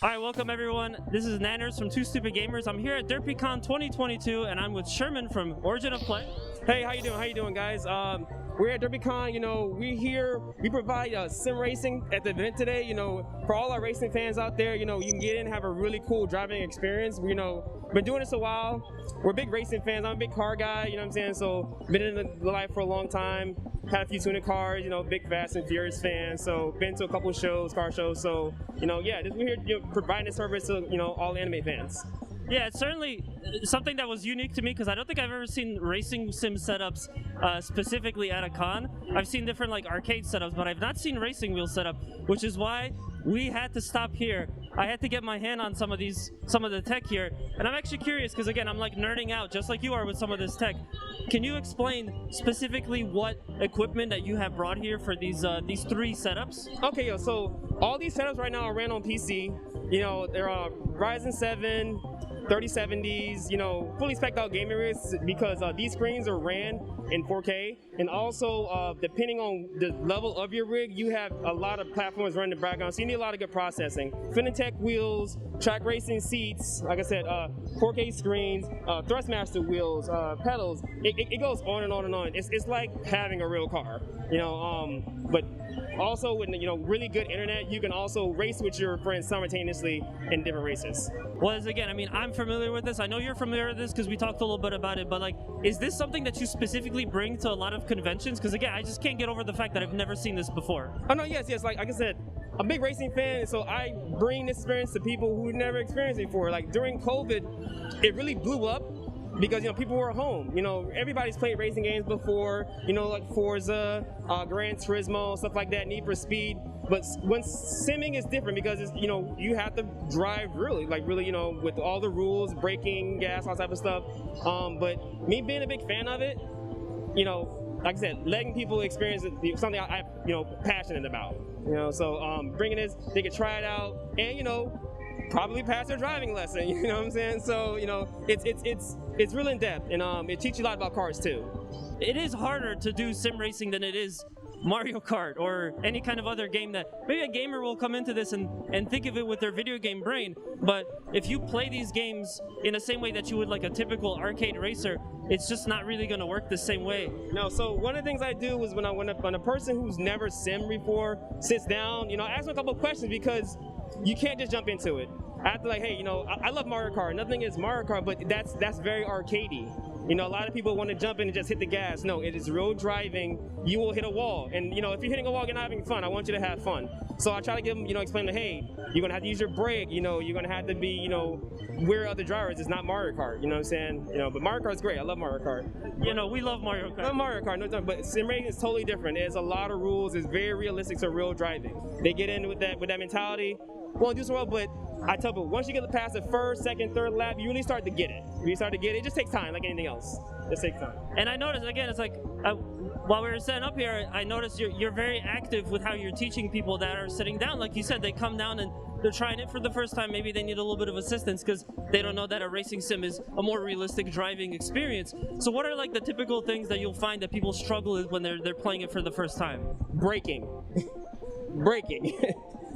All right, welcome everyone. This is Nanners from Two Stupid Gamers. I'm here at Derpycon 2022, and I'm with Sherman from Originofplay. Hey, how you doing? How you doing, guys? We're at Derpycon. You know, we're here. We provide sim racing at the event today. You know, for all our racing fans out there, you know, you can get in and have a really cool driving experience. You know, been doing this a while. We're big racing fans. I'm a big car guy. You know what I'm saying? So been in the life for a long time. Had a few tuning cars. You know, big Fast and Furious fan. So been to a couple shows, car shows. So you know, yeah, we're here providing a service to all anime fans. Yeah, it's certainly something that was unique to me because I don't think I've ever seen racing sim setups specifically at a con. I've seen different like arcade setups, but I've not seen racing wheel setup, which is why we had to stop here. I had to get my hand on some of the tech here, and I'm actually curious because again, I'm like nerding out just like you are with some of this tech. Can you explain specifically what equipment that you have brought here for these three setups? Okay, so all these setups right now are ran on PC. You know, they're Ryzen 7. 3070s, you know, fully spec'd out gaming rigs because these screens are ran in 4K, and also depending on the level of your rig, you have a lot of platforms running in the background, so you need a lot of good processing. Finitech wheels, track racing seats, like I said, 4K screens, Thrustmaster wheels, pedals. It goes on and on and on. It's like having a real car, you know. But also with really good internet, you can also race with your friends simultaneously in different races. Well, again, I mean, I'm familiar with this. I know you're familiar with this because we talked a little bit about it, but like, is this something that you specifically bring to a lot of conventions? Because again, I just can't get over the fact that I've never seen this before. Oh no, yes. Like I said, I'm a big racing fan, so I bring this experience to people who never experienced it before. Like during COVID, it really blew up because people were home. You know, everybody's played racing games before. You know, like Forza, Gran Turismo, stuff like that, Need for Speed. But when simming is different because it's, you have to drive really, with all the rules, braking, gas, all that type of stuff. But me being a big fan of it, like I said, letting people experience it, something I'm passionate about. So bringing this, they can try it out, and probably pass their driving lesson. You know what I'm saying? So it's really in depth, and it teaches you a lot about cars too. It is harder to do sim racing than it is Mario Kart or any kind of other game that maybe a gamer will come into this and think of it with their video game brain. But if you play these games in the same way that you would like a typical arcade racer, it's just not really going to work the same way. No, so one of the things I do is when a person who's never simmed before sits down, I ask them a couple of questions because you can't just jump into it. I have to hey, I love Mario Kart. Nothing is Mario Kart, but that's very arcadey. A lot of people want to jump in and just hit the gas. No, it is real driving. You will hit a wall. And, if you're hitting a wall, you're not having fun. I want you to have fun. So I try to give them, explain to them, hey, you're going to have to use your brake. You're going to have to be, where other drivers. It's not Mario Kart. You know what I'm saying? But Mario Kart's great. I love Mario Kart. We love Mario Kart. I love Mario Kart, no time. But sim racing is totally different. There's a lot of rules. It's very realistic to real driving. They get in with that mentality. Won't do so well, but I tell people, once you get past the first, second, third lap, you really start to get it. It just takes time, like anything else. It just takes time. And I noticed, again, it's like, while we were setting up here, I noticed you're very active with how you're teaching people that are sitting down. Like you said, they come down and they're trying it for the first time. Maybe they need a little bit of assistance because they don't know that a racing sim is a more realistic driving experience. So what are like the typical things that you'll find that people struggle with when they're playing it for the first time? Braking. Braking.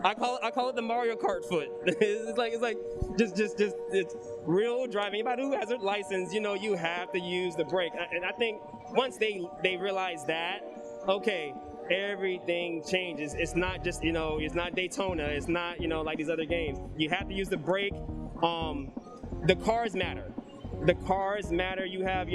I call it the Mario Kart foot. It's like it's real driving. Anybody who has a license, you have to use the brake. And I think once they realize that, okay, everything changes. It's not just it's not Daytona. It's not like these other games. You have to use the brake. The cars matter. The cars matter. You have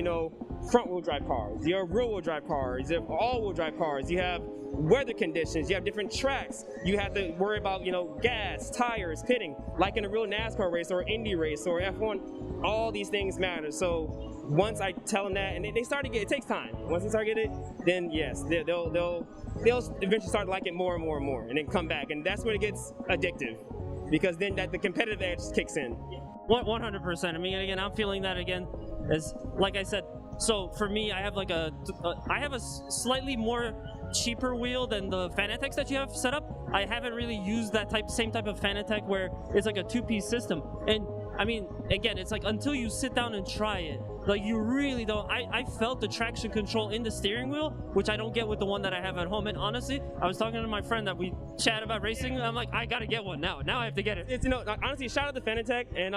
front-wheel drive cars. You have rear-wheel drive cars. You have all-wheel drive cars. You have weather conditions. You have different tracks. You have to worry about gas, tires, pitting, like in a real NASCAR race or Indy race or F1. All these things matter. So once I tell them that, and they start to get it, takes time. Once they start to get it, then yes, they'll eventually start to like it more and more and more, and then come back, and that's when it gets addictive, because then the competitive edge kicks in. 100%. I mean, again, I'm feeling that again. As like I said, so for me, I have like a slightly more cheaper wheel than the Fanatec's that you have set up. I haven't really used that same type of Fanatec where it's like a two-piece system. And I mean, again, it's like until you sit down and try it, like you really don't. I felt the traction control in the steering wheel, which I don't get with the one that I have at home. And honestly, I was talking to my friend that we chat about racing. I'm like, I gotta get one now. Now I have to get it. It's, you know, honestly, shout out to Fanatec and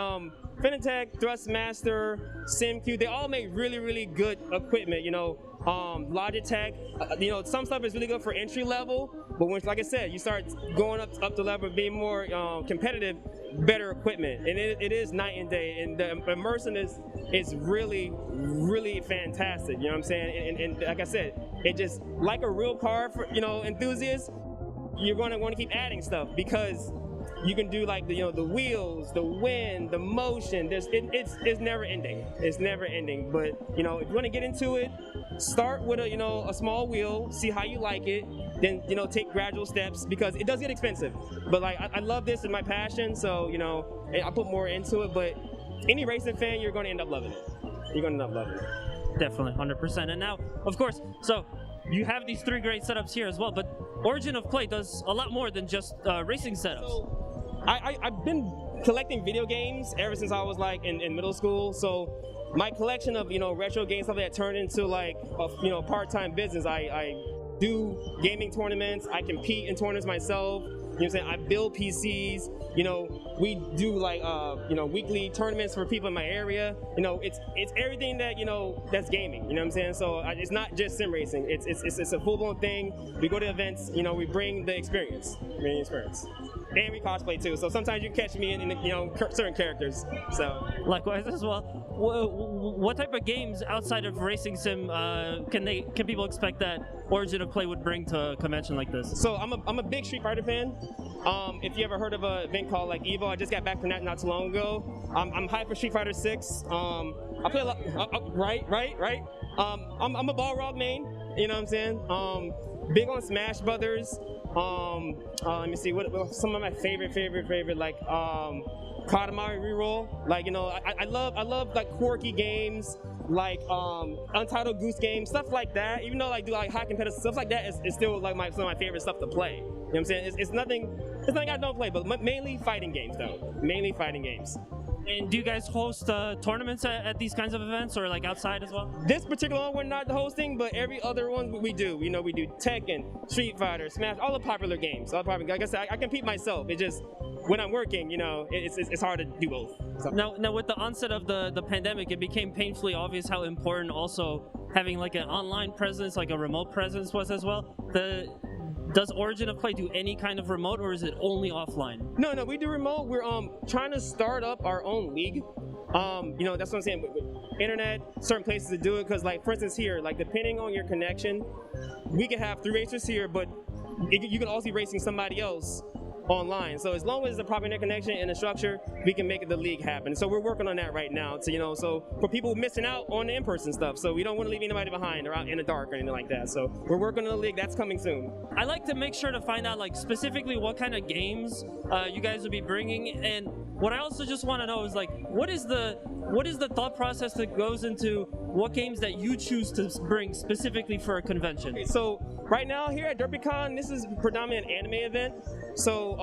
Fanatec, Thrustmaster, SimQ. They all make really, really good equipment. You know, Logitech. You know, some stuff is really good for entry level, but when, like I said, you start going up the level, being more competitive, better equipment, and it is night and day. And the immersion is really, really fantastic. You know what I'm saying? And like I said, it just like a real car for, you know, enthusiasts. You're going to want to keep adding stuff because you can do like the, you know, the wheels, the wind, the motion. It's never ending. It's never ending. But you know, if you want to get into it, start with a small wheel, see how you like it. Then, you know, take gradual steps because it does get expensive. But like I love this, and my passion. So, you know, I put more into it. But any racing fan, you're going to end up loving it. You're going to end up loving it. Definitely, 100%. And now, of course, so you have these 3 great setups here as well. But Origin of Play does a lot more than just racing setups. So, I've been collecting video games ever since I was like in middle school. So my collection of, you know, retro games, stuff that turned into like a, you know, part-time business. I do gaming tournaments. I compete in tournaments myself. You know what I'm saying? I build PCs. You know, we do like you know, weekly tournaments for people in my area. You know, it's everything that, you know, that's gaming. You know what I'm saying? So it's not just sim racing. It's a full-blown thing. We go to events. You know, we bring the experience. And we cosplay too. So sometimes you catch me in you know, certain characters. So likewise as well. What type of games outside of racing sim can people expect that Origin of Play would bring to a convention like this? So I'm a big Street Fighter fan. If you ever heard of an event called like Evo, I just got back from that not too long ago. I'm hyped for Street Fighter 6. I play a lot. Right. I'm a Balrog main. You know what I'm saying? Big on Smash Brothers. Let me see what some of my favorite like Katamari reroll. Like, you know, I love like quirky games, like Untitled Goose Game, stuff like that. Even though I do like high competitive stuff like that, is still like some of my favorite stuff to play. You know what I'm saying? It's nothing I don't play, but mainly fighting games though. Mainly fighting games. And do you guys host tournaments at these kinds of events, or like outside as well? This particular one we're not hosting, but every other one we do. You know, we do Tekken, Street Fighter, Smash, all the popular games. Like I said, I compete myself. It just, when I'm working, you know, it's hard to do both. So. Now with the onset of the pandemic, it became painfully obvious how important also having like an online presence, like a remote presence was as well. Does Origin of Play do any kind of remote, or is it only offline? No, we do remote. We're trying to start up our own league. You know, that's what I'm saying. With internet, certain places to do it, because like for instance here, like depending on your connection, we can have 3 racers here, but you can also be racing somebody else online. So as long as there's a proper internet connection and a structure, we can make the league happen. So we're working on that right now. So, you know, so for people missing out on the in-person stuff, so we don't want to leave anybody behind or out in the dark or anything like that. So we're working on the league. That's coming soon. I like to make sure to find out like specifically what kind of games you guys will be bringing, and what I also just want to know is like what is the thought process that goes into what games that you choose to bring specifically for a convention? Okay, so right now here at Derpycon, this is predominant anime event. So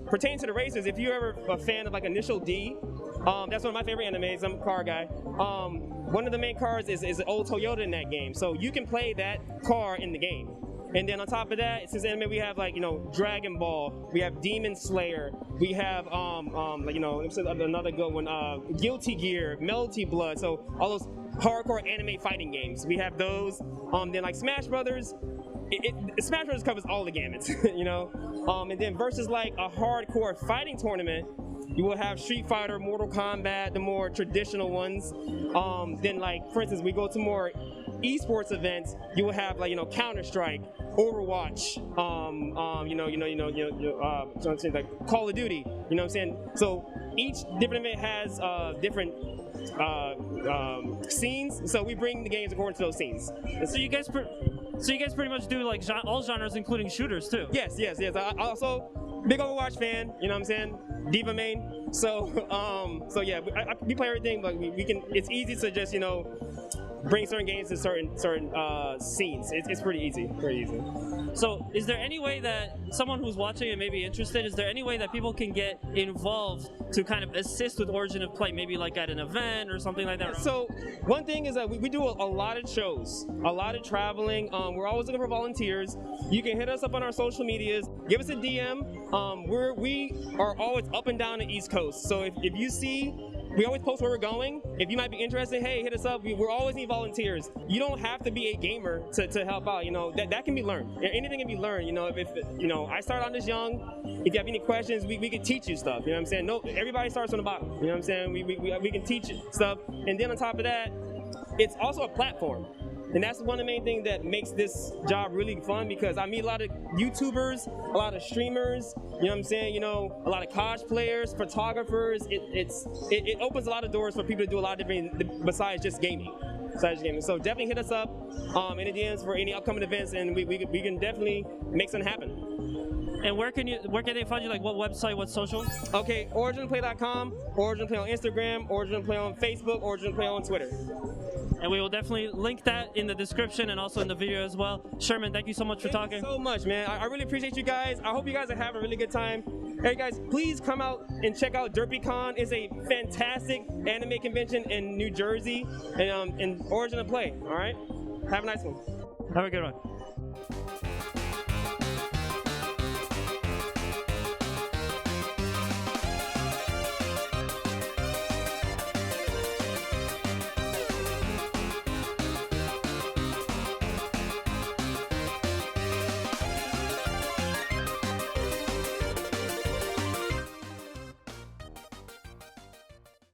pertaining to the racers, if you're ever a fan of like Initial D, that's one of my favorite animes. I'm a car guy. One of the main cars is an old Toyota in that game, so you can play that car in the game. And then on top of that, since anime, we have like, you know, Dragon Ball, we have Demon Slayer, we have like, you know, another good one, Guilty Gear, Melty Blood, so all those hardcore anime fighting games. We have those. Then like Smash Brothers. Smash Brothers covers all the gamuts, you know. And then versus like a hardcore fighting tournament, you will have Street Fighter, Mortal Kombat, the more traditional ones. Then like, for instance, we go to more esports events. You will have like, you know, Counter Strike, Overwatch, like Call of Duty. You know what I'm saying? So each different event has different scenes. So we bring the games according to those scenes. So you guys pretty much do like all genres, including shooters too. Yes. I also big Overwatch fan. You know what I'm saying? Diva main. So yeah, we play everything, but we can. It's easy to just, you know, bring certain games to certain scenes. It's pretty easy, So is there any way that someone who's watching and maybe interested, is there any way that people can get involved to kind of assist with Origin of Play, maybe like at an event or something like that? So one thing is that we do a lot of shows, a lot of traveling. We're always looking for volunteers. You can hit us up on our social medias, give us a DM. We are always up and down the East Coast. So if you see, we always post where we're going. If you might be interested, hey, hit us up. We're always need volunteers. You don't have to be a gamer to help out. You know, that can be learned. Anything can be learned. You know, if you know, I started on this young. If you have any questions, we can teach you stuff. You know what I'm saying? No, everybody starts on the bottom. You know what I'm saying? We can teach stuff. And then on top of that, it's also a platform. And that's one of the main things that makes this job really fun, because I meet a lot of YouTubers, a lot of streamers, you know what I'm saying, you know, a lot of cosplayers, photographers. It opens a lot of doors for people to do a lot of different besides just gaming. So definitely hit us up in the DMs for any upcoming events, and we can definitely make something happen. And where can they find you? Like what website, what social? Okay, originofplay.com, originofplay on Instagram, originofplay on Facebook, originofplay on Twitter. And we will definitely link that in the description and also in the video as well. Sherman, thank you so much for talking. Thank you so much, man. I really appreciate you guys. I hope you guys are having a really good time. Hey guys, please come out and check out Derpycon. It's a fantastic anime convention in New Jersey, and in Origin of Play. All right, have a nice one. Have a good one.